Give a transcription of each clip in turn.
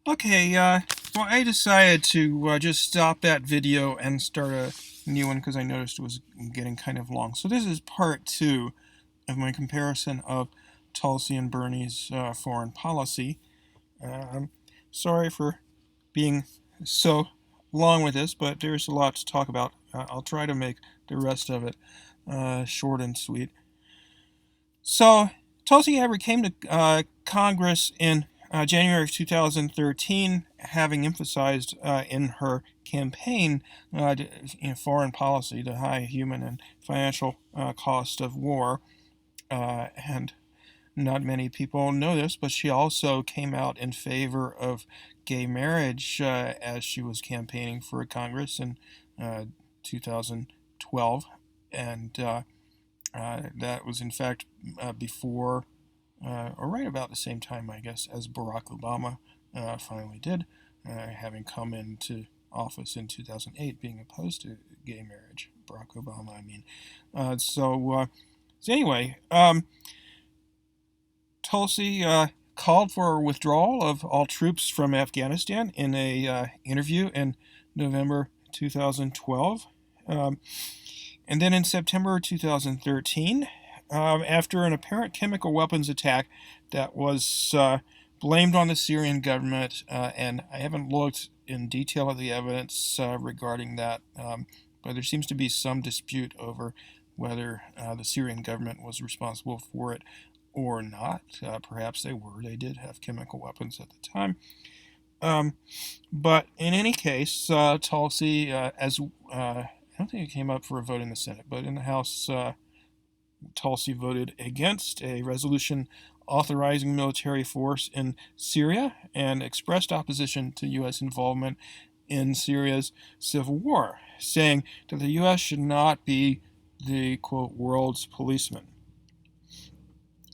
Okay, well, I decided to just stop that video and start a new one because I noticed it was getting kind of long. So this is part two of my comparison of Tulsi and Bernie's foreign policy. I'm sorry for being so long with this, but there's a lot to talk about. I'll try to make the rest of it short and sweet. So Tulsi Gabbard came to Congress in January of 2013, having emphasized in her campaign foreign policy, the high human and financial cost of war. And not many people know this, but she also came out in favor of gay marriage as she was campaigning for Congress in uh, 2012. And that was, in fact, before or right about the same time, I guess, as Barack Obama finally did, having come into office in 2008, being opposed to gay marriage. Barack Obama, I mean. So anyway, Tulsi called for withdrawal of all troops from Afghanistan in a interview in November 2012. And then in September 2013, after an apparent chemical weapons attack that was blamed on the Syrian government, and I haven't looked in detail at the evidence regarding that, but there seems to be some dispute over whether the Syrian government was responsible for it or not. Perhaps they were. They did have chemical weapons at the time. Um, but in any case, Tulsi, I don't think it came up for a vote in the Senate, but in the House, Tulsi voted against a resolution authorizing military force in Syria and expressed opposition to U.S. involvement in Syria's civil war, saying that the U.S. should not be the, quote, world's policeman.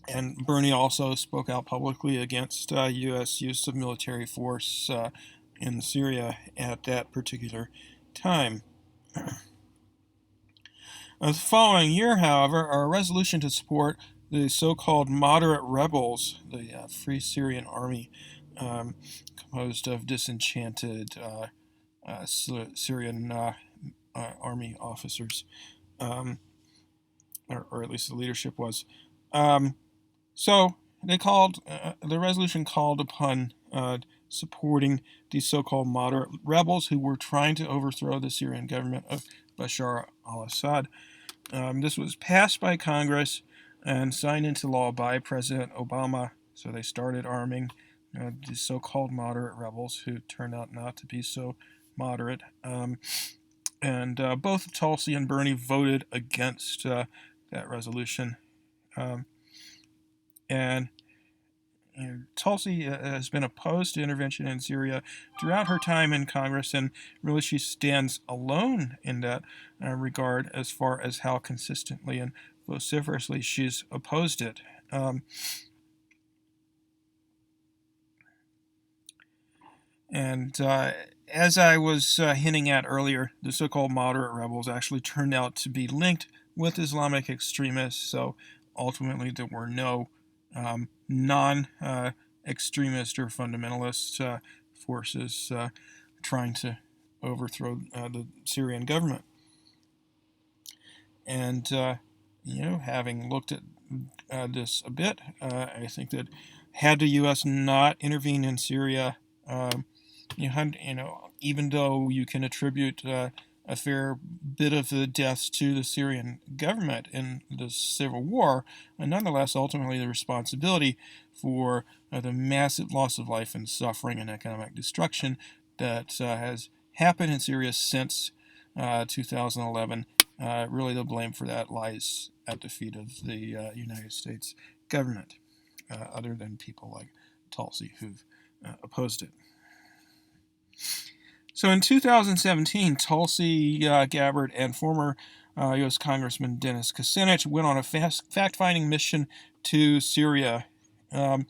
And Bernie also spoke out publicly against U.S. use of military force in Syria at that particular time. The following year, however, a resolution to support the so-called moderate rebels, the Free Syrian Army, composed of disenchanted Syrian army officers, or at least the leadership was. So the resolution called upon supporting these so-called moderate rebels who were trying to overthrow the Syrian government of Bashar al-Assad. This was passed by Congress and signed into law by President Obama. So they started arming these so-called moderate rebels who turned out not to be so moderate. And both Tulsi and Bernie voted against that resolution. And Tulsi has been opposed to intervention in Syria throughout her time in Congress, and really she stands alone in that regard as far as how consistently and vociferously she's opposed it. And as I was hinting at earlier, the so-called moderate rebels actually turned out to be linked with Islamic extremists, so ultimately there were no non-extremist or fundamentalist forces trying to overthrow the Syrian government. And, having looked at this a bit, I think that had the U.S. not intervened in Syria, even though you can attribute a fair bit of the deaths to the Syrian government in the civil war, and nonetheless, ultimately, the responsibility for the massive loss of life and suffering and economic destruction that has happened in Syria since 2011. Really, the blame for that lies at the feet of the United States government, other than people like Tulsi who've opposed it. So in 2017, Tulsi Gabbard and former U.S. Congressman Dennis Kucinich went on a fact-finding mission to Syria. And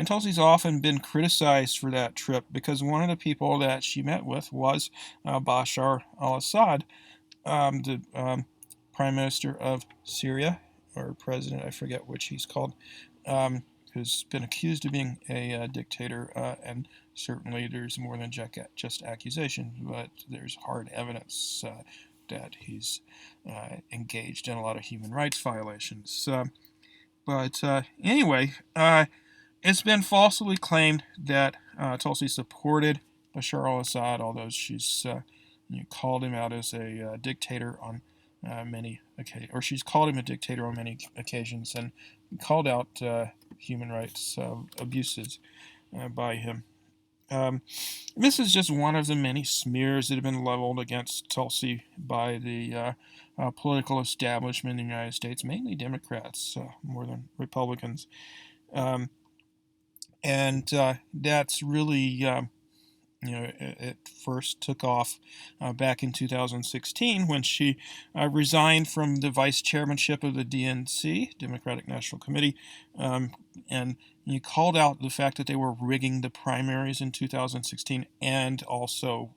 Tulsi's often been criticized for that trip because one of the people that she met with was Bashar al-Assad, the Prime Minister of Syria, or President, I forget which he's called, who's been accused of being a dictator, and certainly there's more than just accusation, but there's hard evidence that he's engaged in a lot of human rights violations. But anyway, it's been falsely claimed that Tulsi supported Bashar al-Assad, although she's called him out as a dictator on many occasions, or she's called him a dictator on many occasions, and called out human rights abuses by him. This is just one of the many smears that have been leveled against Tulsi by the political establishment in the United States, mainly Democrats more than Republicans. And that's really, it first took off back in 2016 when she resigned from the vice chairmanship of the DNC, Democratic National Committee, and you called out the fact that they were rigging the primaries in 2016, and also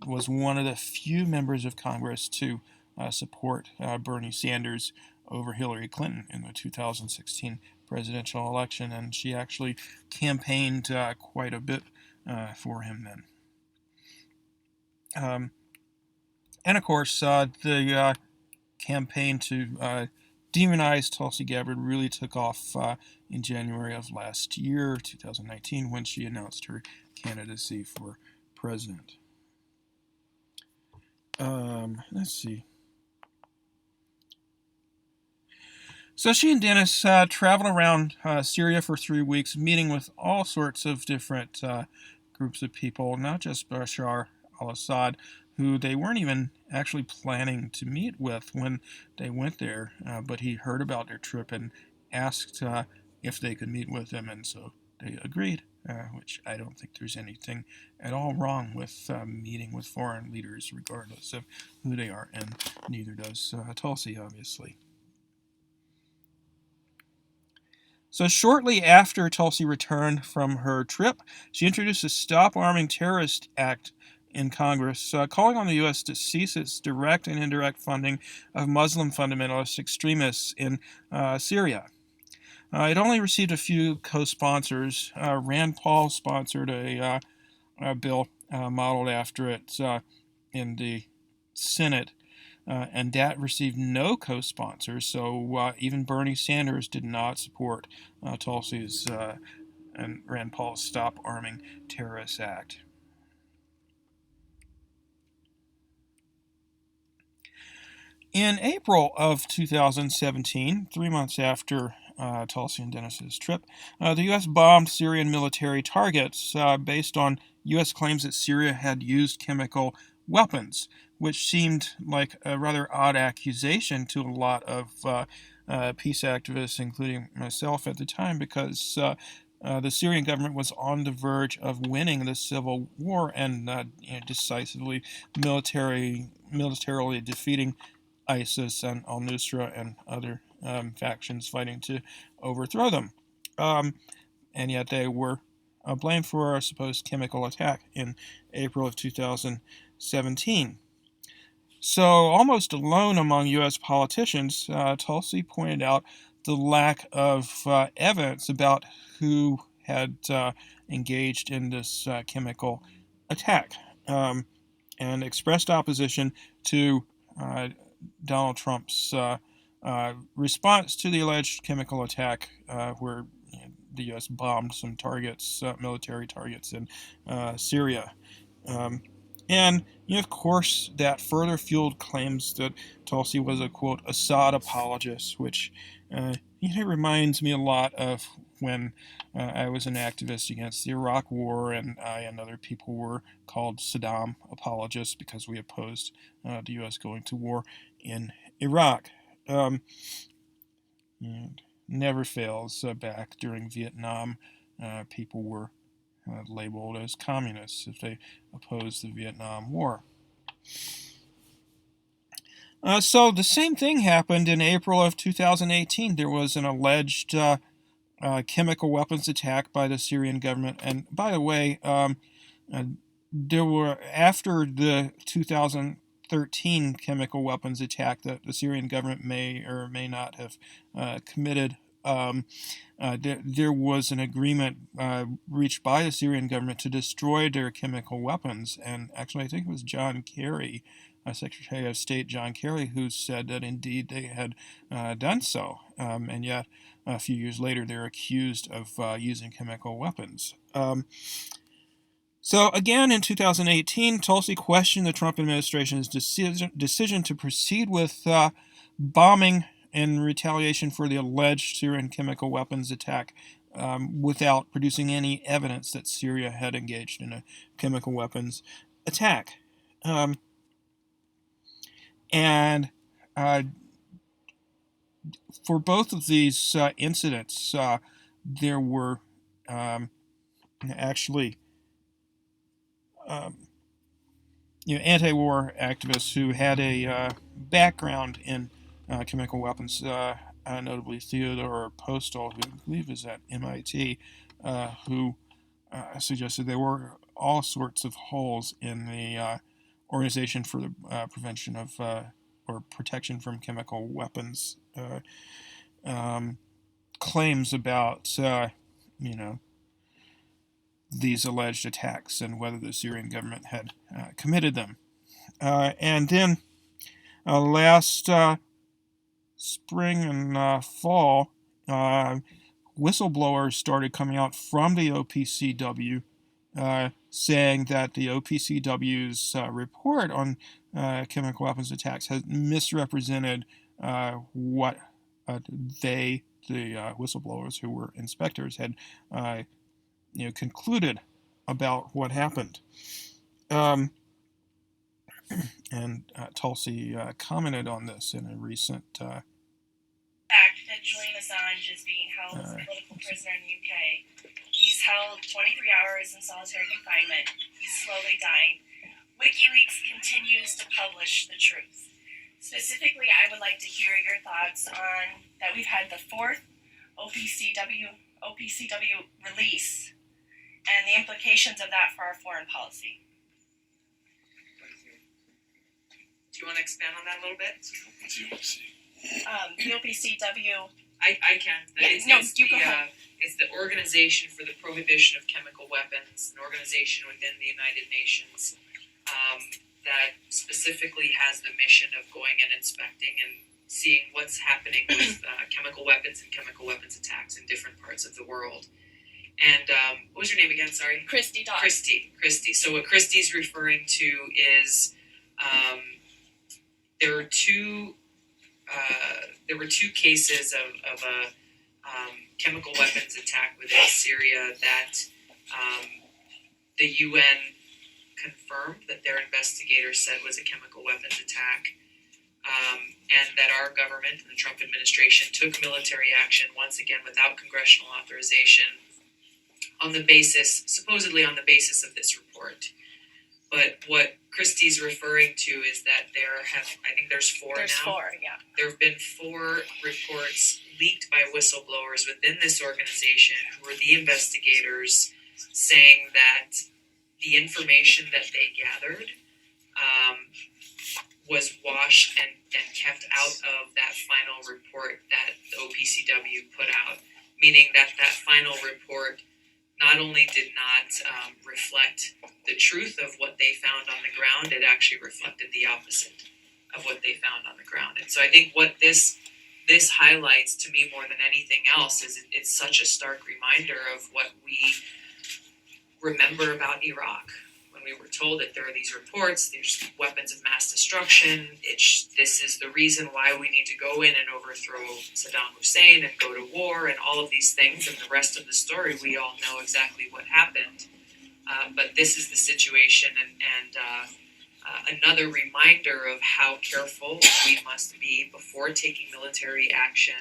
was one of the few members of Congress to support Bernie Sanders over Hillary Clinton in the 2016 presidential election, and she actually campaigned quite a bit for him then. And of course, the campaign to demonize Tulsi Gabbard really took off in January of last year, 2019, when she announced her candidacy for president. Let's see. So she and Dennis traveled around Syria for 3 weeks, meeting with all sorts of different groups of people, not just Bashar al-Assad, who they weren't even actually planning to meet with when they went there, but he heard about their trip and asked if they could meet with him, and so they agreed, which I don't think there's anything at all wrong with meeting with foreign leaders, regardless of who they are, and neither does Tulsi, obviously. So shortly after Tulsi returned from her trip, she introduced a Stop Arming Terrorists Act in Congress, calling on the U.S. to cease its direct and indirect funding of Muslim fundamentalist extremists in Syria. It only received a few co-sponsors. Rand Paul sponsored a bill modeled after it in the Senate, and that received no co-sponsors, so even Bernie Sanders did not support Tulsi's and Rand Paul's Stop Arming Terrorists Act. In April of 2017, 3 months after Tulsi and Dennis's trip, the U.S. bombed Syrian military targets based on U.S. claims that Syria had used chemical weapons, which seemed like a rather odd accusation to a lot of peace activists, including myself at the time, because the Syrian government was on the verge of winning the civil war and decisively militarily defeating ISIS and al-Nusra and other factions fighting to overthrow them. And yet they were blamed for a supposed chemical attack in April of 2017. So, almost alone among U.S. politicians, Tulsi pointed out the lack of evidence about who had engaged in this chemical attack, and expressed opposition to Donald Trump's response to the alleged chemical attack, where the U.S. bombed some targets, military targets in Syria. And, of course, that further fueled claims that Tulsi was a, quote, Assad apologist, which reminds me a lot of when I was an activist against the Iraq War, and I and other people were called Saddam apologists because we opposed the U.S. going to war in Iraq. And never fails back during Vietnam. People were labeled as communists if they opposed the Vietnam War. So the same thing happened in April of 2018. There was an alleged chemical weapons attack by the Syrian government. And by the way, there were, after the 2013 chemical weapons attack that the Syrian government may or may not have committed there was an agreement reached by the Syrian government to destroy their chemical weapons. And actually, I think it was John Kerry, Secretary of State John Kerry, who said that indeed they had done so. And yet, a few years later, they're accused of using chemical weapons. So again, in 2018, Tulsi questioned the Trump administration's decision to proceed with bombing in retaliation for the alleged Syrian chemical weapons attack without producing any evidence that Syria had engaged in a chemical weapons attack. And for both of these incidents, there were actually anti-war activists who had a background in chemical weapons, notably Theodore Postal, who I believe is at MIT, who suggested there were all sorts of holes in the Organization for the Prevention of or Protection from Chemical Weapons claims about, these alleged attacks and whether the Syrian government had committed them. And then last spring and fall, whistleblowers started coming out from the OPCW saying that the OPCW's report on chemical weapons attacks has misrepresented what the whistleblowers who were inspectors had concluded about what happened. And Tulsi commented on this in a recent fact that Julian Assange is being held as a political prisoner in the UK. He's held 23 hours in solitary confinement. He's slowly dying. WikiLeaks continues to publish the truth. Specifically, I would like to hear your thoughts on that we've had the fourth OPCW release and the implications of that for our foreign policy. Do you want to expand on that a little bit? The OPCW. I can. It's the Organization for the Prohibition of Chemical Weapons, an organization within the United Nations that specifically has the mission of going and inspecting and seeing what's happening with chemical weapons and chemical weapons attacks in different parts of the world. And what was your name again? Sorry? Christy Dodd. Christy. So what Christy's referring to is there were two cases of a chemical weapons attack within Syria that the UN confirmed that their investigators said was a chemical weapons attack, and that our government and the Trump administration took military action once again without congressional authorization supposedly on the basis of this report. But what Christie's referring to is that there's four now. There's four, yeah. There have been 4 reports leaked by whistleblowers within this organization who were the investigators saying that the information that they gathered was washed and kept out of that final report that the OPCW put out, meaning that final report not only did not reflect the truth of what they found on the ground, it actually reflected the opposite of what they found on the ground. And so I think what this highlights to me more than anything else is it's such a stark reminder of what we remember about Iraq. When we were told that there are these reports, there's weapons of mass destruction, this is the reason why we need to go in and overthrow Saddam Hussein and go to war and all of these things, and the rest of the story, we all know exactly what happened. But this is the situation, and another reminder of how careful we must be before taking military action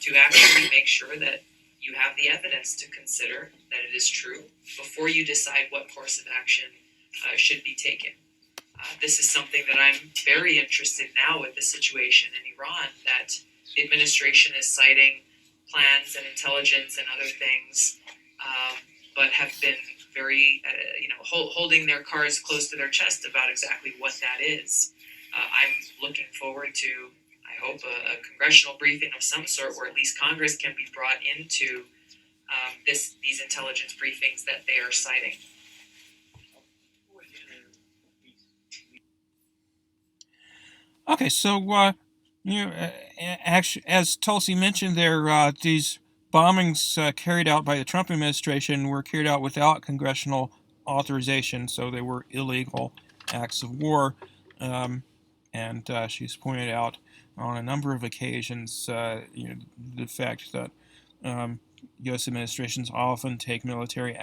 to actually make sure that you have the evidence to consider that it is true before you decide what course of action should be taken. This is something that I'm very interested now with the situation in Iran, that the administration is citing plans and intelligence and other things, but have been very, holding their cards close to their chest about exactly what that is. I'm looking forward to, I hope, a congressional briefing of some sort, where at least Congress can be brought into these intelligence briefings that they are citing. Okay, so actually, as Tulsi mentioned, there these bombings carried out by the Trump administration were carried out without congressional authorization, so they were illegal acts of war. And she's pointed out on a number of occasions, the fact that U.S. administrations often take military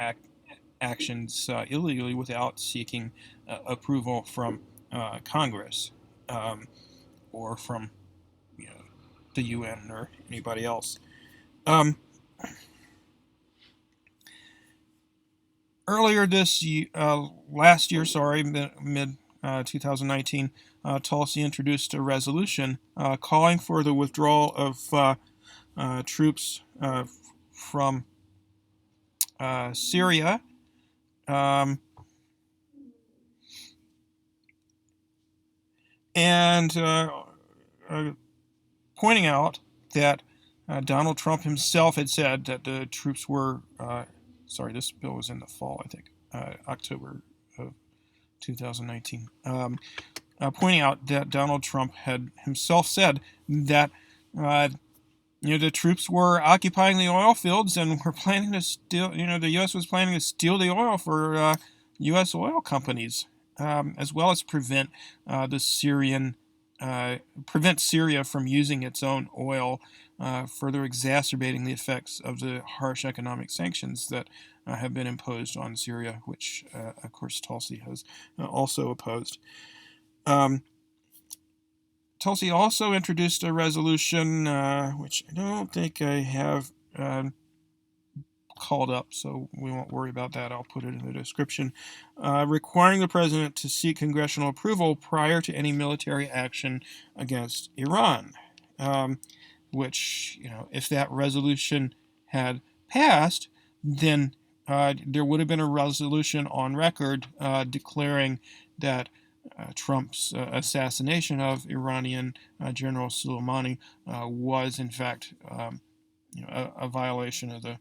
actions illegally without seeking approval from Congress or from the UN or anybody else. Earlier this last year, mid 2019, Tulsi introduced a resolution calling for the withdrawal of troops from Syria, and pointing out that Donald Trump himself had said that the troops were, this bill was in the fall, I think, October of 2019, pointing out that Donald Trump had himself said that the troops were occupying the oil fields and were planning to steal, the U.S. was planning to steal the oil for U.S. oil companies, as well as prevent Syria from using its own oil, further exacerbating the effects of the harsh economic sanctions that have been imposed on Syria, which, of course, Tulsi has also opposed. Tulsi also introduced a resolution, which I don't think I have called up, so we won't worry about that. I'll put it in the description, requiring the president to seek congressional approval prior to any military action against Iran, which, if that resolution had passed, then there would have been a resolution on record declaring that Trump's assassination of Iranian General Soleimani was, in fact, a violation of the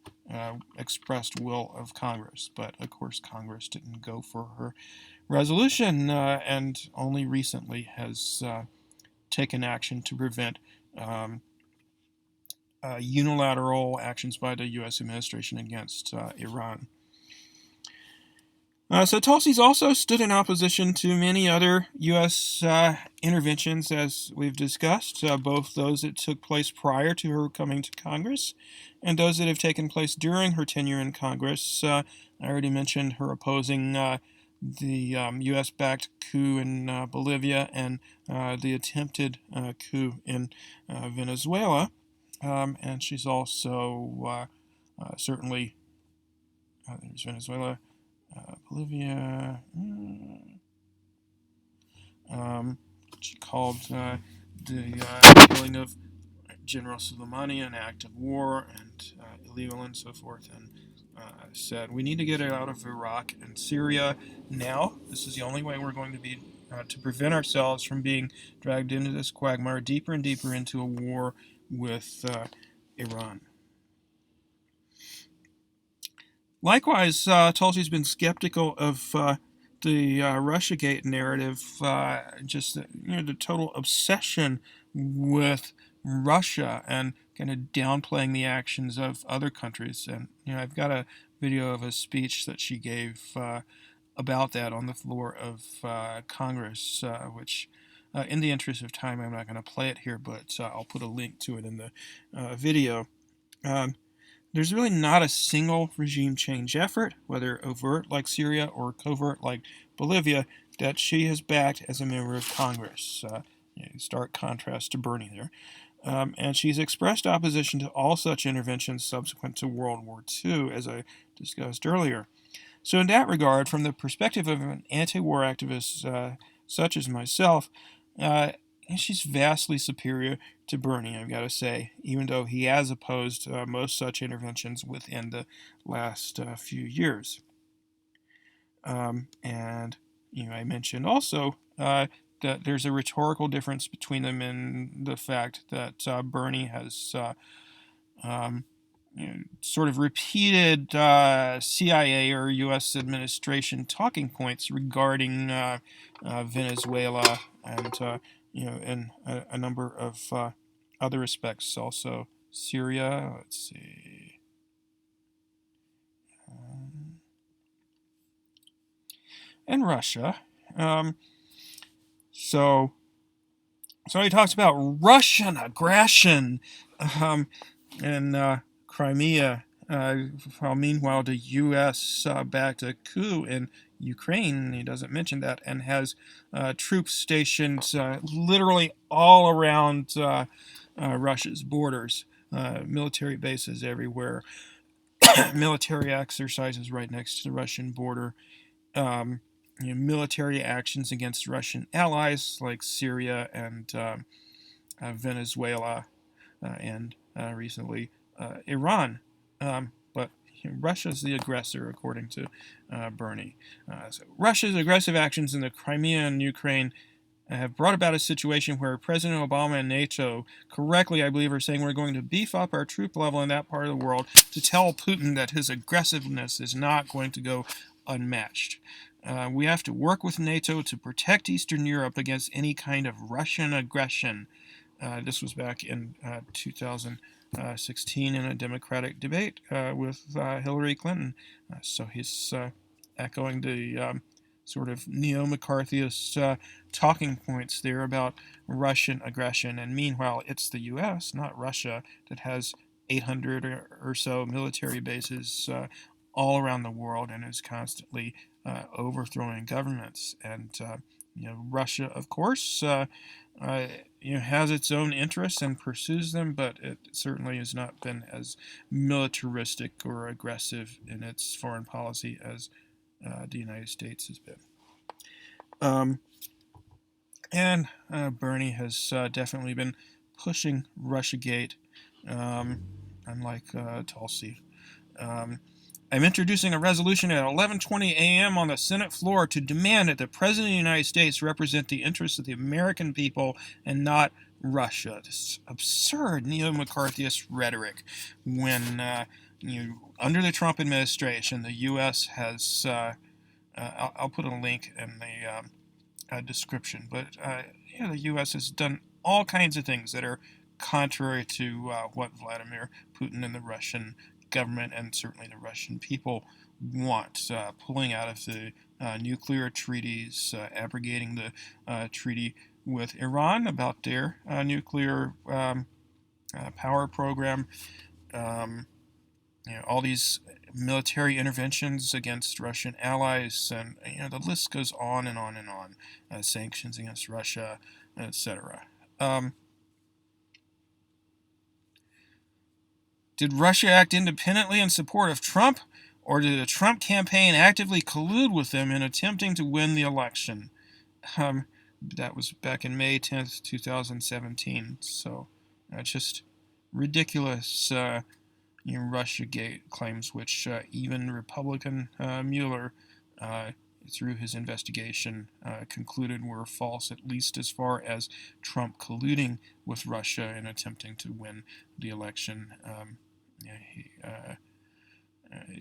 expressed will of Congress. But, of course, Congress didn't go for her resolution, and only recently has taken action to prevent unilateral actions by the U.S. administration against Iran. So Tulsi's also stood in opposition to many other U.S. interventions, as we've discussed, both those that took place prior to her coming to Congress and those that have taken place during her tenure in Congress. I already mentioned her opposing the U.S.-backed coup in Bolivia and the attempted coup in Venezuela. And she's also certainly, there's Venezuela, Bolivia. She called the killing of General Soleimani an act of war and illegal and so forth, and said we need to get it out of Iraq and Syria now. This is the only way we're going to be to prevent ourselves from being dragged into this quagmire deeper and deeper into a war with Iran. Likewise, Tulsi's been skeptical of the Russiagate narrative, just the total obsession with Russia and kind of downplaying the actions of other countries. And I've got a video of a speech that she gave about that on the floor of Congress, which, in the interest of time, I'm not going to play it here, but I'll put a link to it in the video. There's really not a single regime change effort, whether overt like Syria or covert like Bolivia, that she has backed as a member of Congress. Stark contrast to Bernie there. And she's expressed opposition to all such interventions subsequent to World War II, as I discussed earlier. So in that regard, from the perspective of an anti-war activist such as myself, she's vastly superior to Bernie, I've got to say, even though he has opposed most such interventions within the last few years. And I mentioned also that that there's a rhetorical difference between them in the fact that Bernie has sort of repeated CIA or U.S. administration talking points regarding Venezuela and in a number of other respects, also Syria. Let's see. And Russia. So he talks about Russian aggression in Crimea, while meanwhile the U.S. backed a coup in Ukraine. He doesn't mention that, and has troops stationed literally all around Russia's borders, military bases everywhere, military exercises right next to the Russian border. Military actions against Russian allies like Syria and Venezuela, and recently Iran. But Russia's the aggressor, according to Bernie. So Russia's aggressive actions in the Crimea and Ukraine have brought about a situation where President Obama and NATO, correctly, I believe, are saying we're going to beef up our troop level in that part of the world to tell Putin that his aggressiveness is not going to go unmatched. We have to work with NATO to protect Eastern Europe against any kind of Russian aggression. This was back in 2016 in a Democratic debate with Hillary Clinton. So he's echoing the sort of neo-McCarthyist talking points there about Russian aggression. And meanwhile, it's the U.S., not Russia, that has 800 or so military bases all around the world and is constantly overthrowing governments. And Russia, of course, has its own interests and pursues them, but it certainly has not been as militaristic or aggressive in its foreign policy as the United States has been. And Bernie has definitely been pushing Russiagate, unlike Tulsi. I'm introducing a resolution at 11:20 a.m. on the Senate floor to demand that the President of the United States represent the interests of the American people and not Russia. This absurd neo-McCarthyist rhetoric when, under the Trump administration, the U.S. has, I'll put a link in the description, but the U.S. has done all kinds of things that are contrary to what Vladimir Putin and the Russian government and certainly the Russian people want, pulling out of the nuclear treaties, abrogating the treaty with Iran about their nuclear power program, all these military interventions against Russian allies, and the list goes on and on and on. Sanctions against Russia, etc. Did Russia act independently in support of Trump, or did the Trump campaign actively collude with them in attempting to win the election? That was back in May 10th, 2017. So just ridiculous Russiagate claims, which even Republican Mueller, through his investigation, concluded were false, at least as far as Trump colluding with Russia in attempting to win the election. He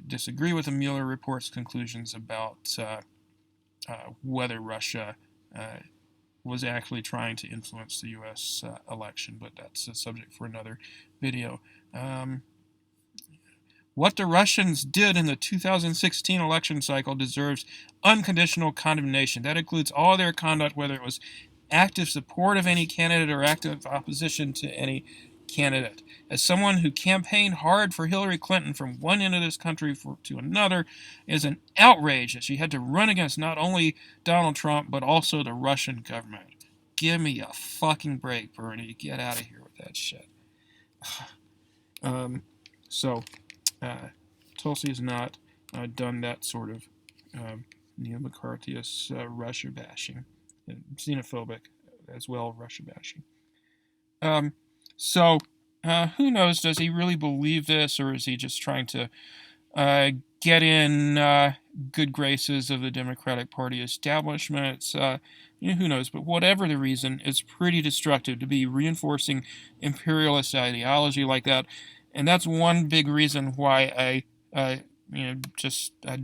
disagree with the Mueller report's conclusions about whether Russia was actually trying to influence the U.S. election, but that's a subject for another video. What the Russians did in the 2016 election cycle deserves unconditional condemnation. That includes all their conduct, whether it was active support of any candidate or active opposition to any candidate. As someone who campaigned hard for Hillary Clinton from one end of this country to another, it is an outrage that she had to run against not only Donald Trump, but also the Russian government. Give me a fucking break, Bernie. Get out of here with that shit. Tulsi has not done that sort of neo-McCarthyist Russia bashing, xenophobic as well, Russia bashing. Who knows? Does he really believe this, or is he just trying to get in good graces of the Democratic Party establishment? It's who knows? But whatever the reason, it's pretty destructive to be reinforcing imperialist ideology like that, and that's one big reason why I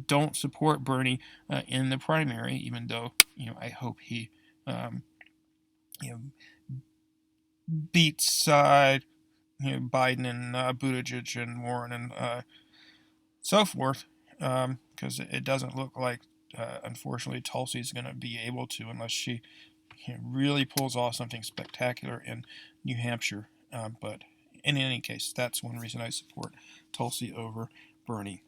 don't support Bernie in the primary, even though I hope he you know beats Biden and Buttigieg and Warren and so forth, because it doesn't look like, unfortunately, Tulsi's going to be able to unless she really pulls off something spectacular in New Hampshire. But in any case, that's one reason I support Tulsi over Bernie.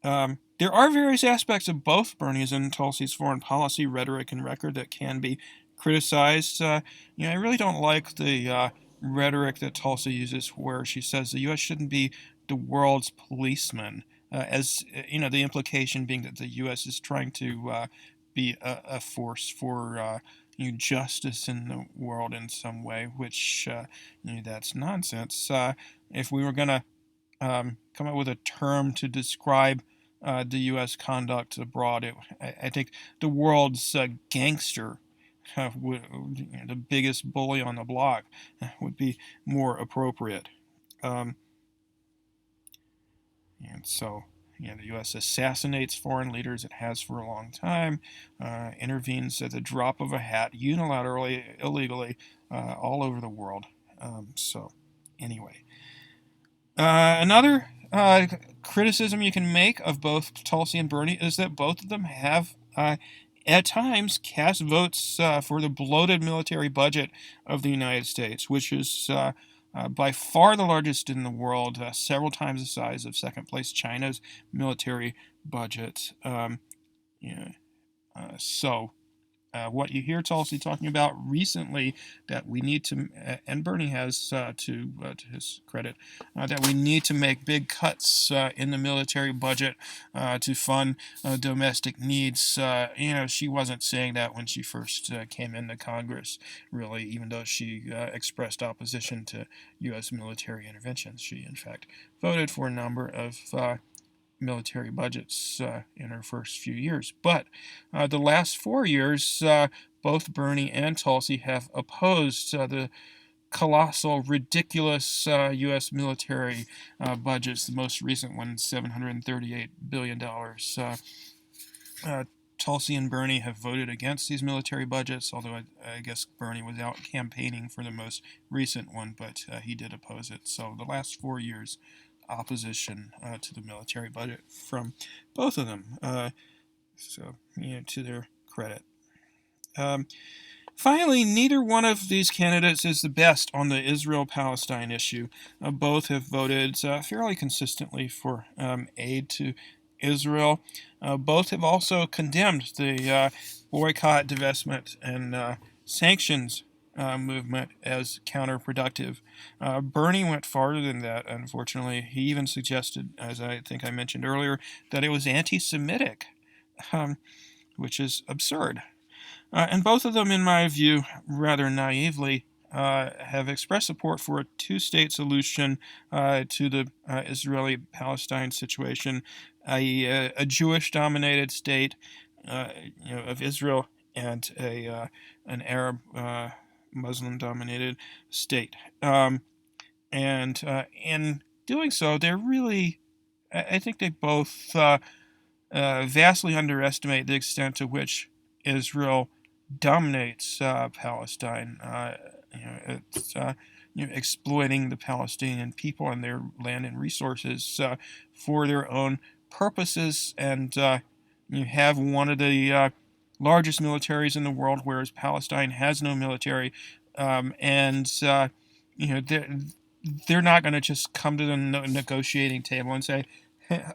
There are various aspects of both Bernie's and Tulsi's foreign policy rhetoric and record that can be criticized. I really don't like the rhetoric that Tulsi uses, where she says the U.S. shouldn't be the world's policeman, as the implication being that the U.S. is trying to be a force for justice in the world in some way, which that's nonsense. If we were going to come up with a term to describe the U.S. conduct abroad, I think the world's gangster, the biggest bully on the block, would be more appropriate. And so, the U.S. assassinates foreign leaders, it has for a long time, intervenes at the drop of a hat, unilaterally, illegally, all over the world. So, anyway. Another criticism you can make of both Tulsi and Bernie is that both of them have, at times, cast votes for the bloated military budget of the United States, which is by far the largest in the world, several times the size of second-place China's military budget. What you hear Tulsi talking about recently, that we need to, and Bernie has to his credit, that we need to make big cuts in the military budget to fund domestic needs. She wasn't saying that when she first came into Congress, really, even though she expressed opposition to U.S. military interventions. She, in fact, voted for a number of military budgets in her first few years. But the last 4 years, both Bernie and Tulsi have opposed the colossal, ridiculous U.S. military budgets. The most recent one, $738 billion. Tulsi and Bernie have voted against these military budgets, although I guess Bernie was out campaigning for the most recent one, but he did oppose it. So the last 4 years, opposition to the military budget from both of them. To their credit. Finally, neither one of these candidates is the best on the Israel-Palestine issue. Both have voted fairly consistently for aid to Israel. Both have also condemned the boycott, divestment, and sanctions movement as counterproductive. Bernie went farther than that, unfortunately. He even suggested, as I think I mentioned earlier, that it was anti-Semitic, which is absurd. And both of them, in my view, rather naively, have expressed support for a two-state solution to the Israeli-Palestine situation, a Jewish-dominated state of Israel and an Arab Muslim-dominated state. And in doing so, they're really, I think they both vastly underestimate the extent to which Israel dominates Palestine. It's exploiting the Palestinian people and their land and resources for their own purposes, and you have one of the largest militaries in the world, whereas Palestine has no military, and they're not going to just come to the negotiating table and say,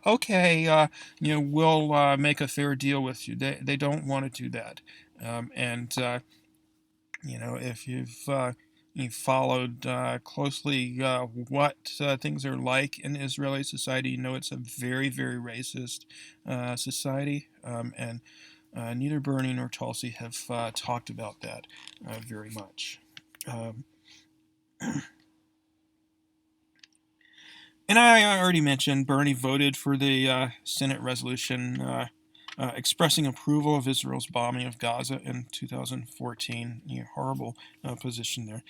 okay, we'll make a fair deal with you. They don't want to do that, if you've followed closely what things are like in Israeli society, it's a very, very racist society, and neither Bernie nor Tulsi have talked about that very much. And I already mentioned Bernie voted for the Senate resolution expressing approval of Israel's bombing of Gaza in 2014. Horrible position there.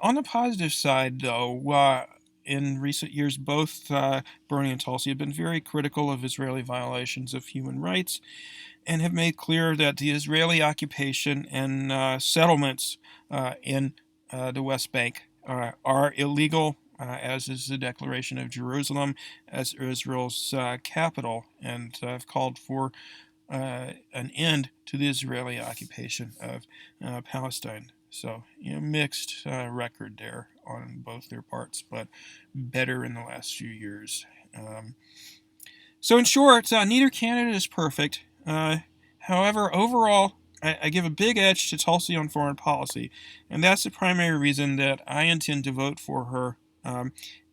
On the positive side, though, in recent years, both Bernie and Tulsi have been very critical of Israeli violations of human rights and have made clear that the Israeli occupation and settlements in the West Bank are illegal, as is the Declaration of Jerusalem as Israel's capital, and have called for an end to the Israeli occupation of Palestine. So, mixed record there on both their parts, but better in the last few years. So, in short, neither candidate is perfect. However, overall, I give a big edge to Tulsi on foreign policy, and that's the primary reason that I intend to vote for her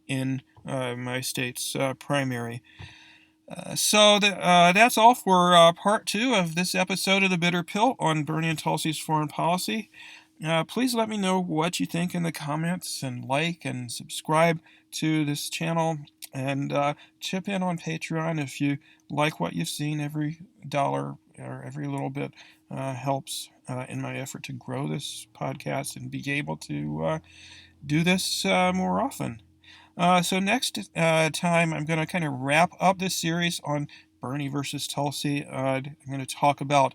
in my state's primary. So that's all for part 2 of this episode of The Bitter Pill on Bernie and Tulsi's foreign policy. Please let me know what you think in the comments, and like and subscribe to this channel, and chip in on Patreon if you like what you've seen. Every dollar or every little bit helps in my effort to grow this podcast and be able to do this more often. So next time, I'm going to kind of wrap up this series on Bernie versus Tulsi. I'm going to talk about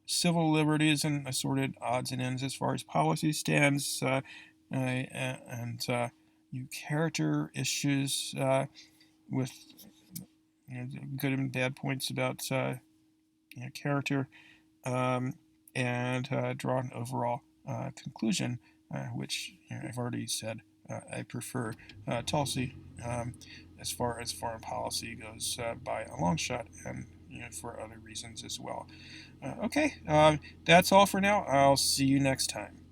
civil liberties and assorted odds and ends as far as policy stands, and character issues with good and bad points about character, and draw an overall conclusion, which I've already said. I prefer Tulsi as far as foreign policy goes by a long shot, and for other reasons as well. Okay, that's all for now. I'll see you next time.